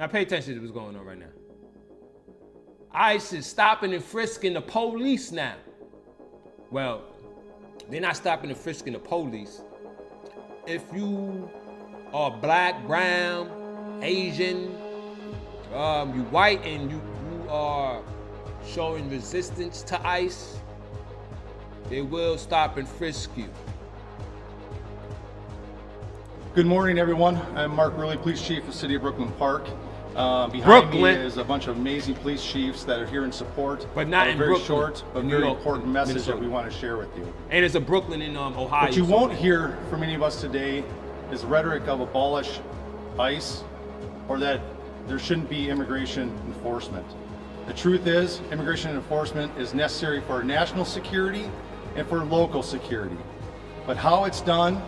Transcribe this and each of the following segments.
Now pay attention to what's going on right now. ICE is stopping and frisking the police now. Well, they're not stopping and frisking the police. If you are black, brown, Asian, you white, and you are showing resistance to ICE, they will stop and frisk you. Good morning, everyone. I'm Mark Rulli, Police Chief of the City of Brooklyn Park. Behind me is a bunch of amazing police chiefs that are here in support. But not in very Brooklyn, short, but in very New York, important message Minnesota. that we want to share with you. And there's a Brooklyn in Ohio. What you won't hear from any of us today is rhetoric of abolish ICE or that there shouldn't be immigration enforcement. The truth is, immigration enforcement is necessary for our national security and for local security. But how it's done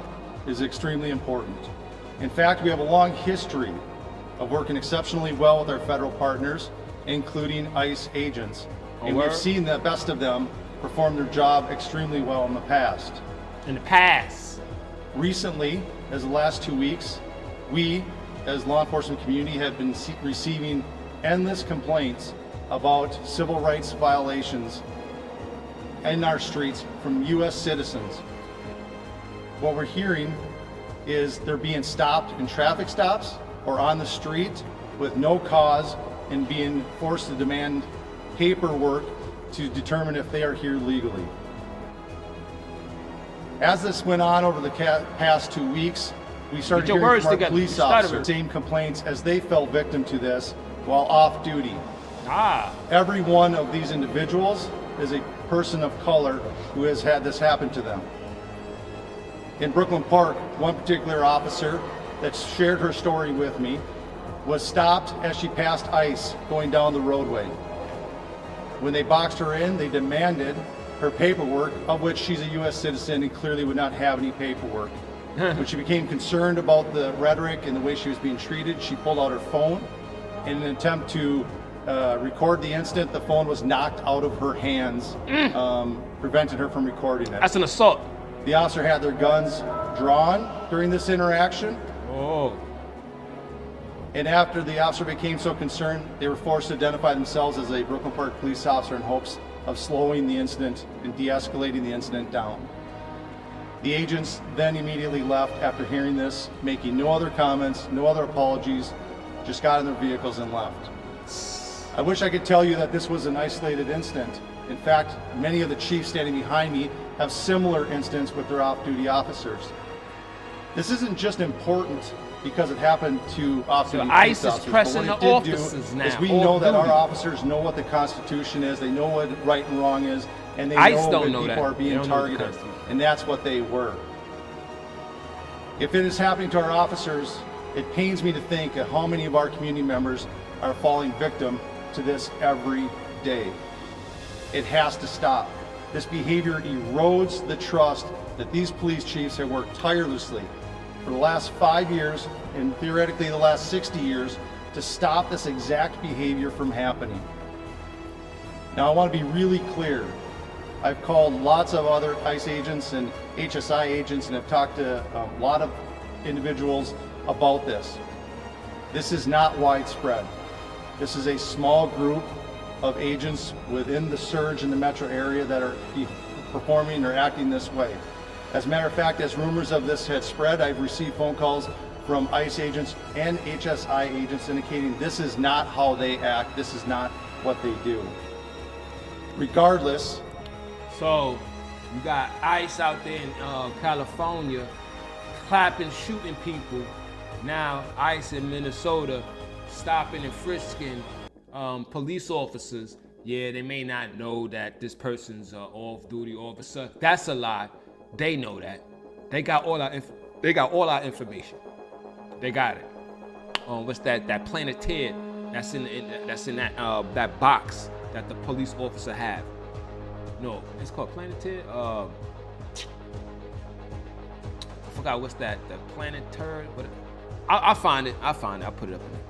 is extremely important. In fact, we have a long history of working exceptionally well with our federal partners, including ICE agents. And we've seen the best of them perform their job extremely well in the past. Recently, as the last 2 weeks, we, as law enforcement community, have been receiving endless complaints about civil rights violations in our streets from U.S. citizens. What we're hearing is they're being stopped in traffic stops or on the street with no cause and being forced to demand paperwork to determine if they are here legally. As this went on over the past 2 weeks, we started hearing from our police officers same complaints as they fell victim to this while off duty. Every one of these individuals is a person of color who has had this happen to them. In Brooklyn Park, one particular officer that shared her story with me was stopped as she passed ICE going down the roadway. When they boxed her in, they demanded her paperwork, of which she's a U.S. citizen and clearly would not have any paperwork. When she became concerned about the rhetoric and the way she was being treated, she pulled out her phone. In an attempt to record the incident, the phone was knocked out of her hands, prevented her from recording it. That's an assault. The officer had their guns drawn during this interaction. And after the officer became so concerned, they were forced to identify themselves as a Brooklyn Park police officer in hopes of slowing the incident and de-escalating the incident down. The agents then immediately left after hearing this, making no other comments, no other apologies, just got in their vehicles and left. I wish I could tell you that this was an isolated incident. In fact, many of the chiefs standing behind me have similar incidents with their off-duty officers. This isn't just important because it happened to off-duty police officers. ICE is pressing the officers now. Is we know that our officers know what the Constitution is, they know what right and wrong is, and they know when people are being targeted. And that's what they were. If it is happening to our officers, it pains me to think of how many of our community members are falling victim to this every day. It has to stop. This behavior erodes the trust that these police chiefs have worked tirelessly for the last 5 years and theoretically the last 60 years to stop this exact behavior from happening. Now, I want to be really clear. I've called lots of other ICE agents and HSI agents and have talked to a lot of individuals about this. This is not widespread. This is a small group of agents within the surge in the metro area that are performing or acting this way. As a matter of fact, as rumors of this had spread, I've received phone calls from ICE agents and HSI agents indicating this is not how they act, this is not what they do. Regardless. So, you got ICE out there in California clapping, shooting people. Now, ICE in Minnesota stopping and frisking police officers. Yeah, they may not know that this person's an off-duty officer. That's a lie. They know that. They got all our information. They got it. What's that Planeteer that's in that box that the police officer have? No, it's called Planeteer. I forgot what's that. The Planeteer. I'll find it. I'll put it up there.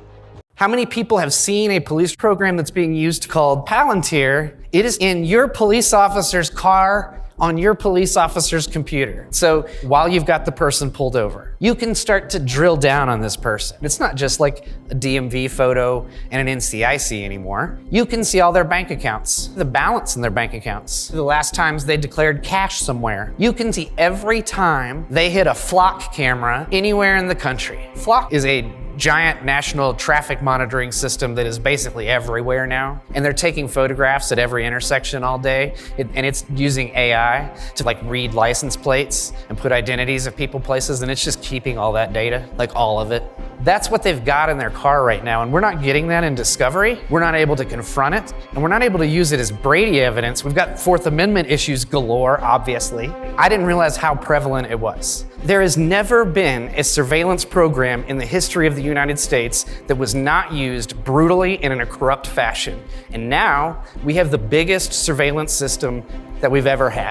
How many people have seen a police program that's being used called Palantir? It is in your police officer's car on your police officer's computer. So while you've got the person pulled over, you can start to drill down on this person. It's not just like a DMV photo and an NCIC anymore. You can see all their bank accounts, the balance in their bank accounts, the last times they declared cash somewhere. You can see every time they hit a flock camera anywhere in the country. Flock is a giant national traffic monitoring system that is basically everywhere now. And they're taking photographs at every intersection all day. And it's using AI to like read license plates and put identities of people places. And it's just keeping all that data, like all of it. That's what they've got in their car right now. And we're not getting that in discovery. We're not able to confront it. And we're not able to use it as Brady evidence. We've got Fourth Amendment issues galore, obviously. I didn't realize how prevalent it was. There has never been a surveillance program in the history of the United States that was not used brutally and in a corrupt fashion. And now we have the biggest surveillance system that we've ever had.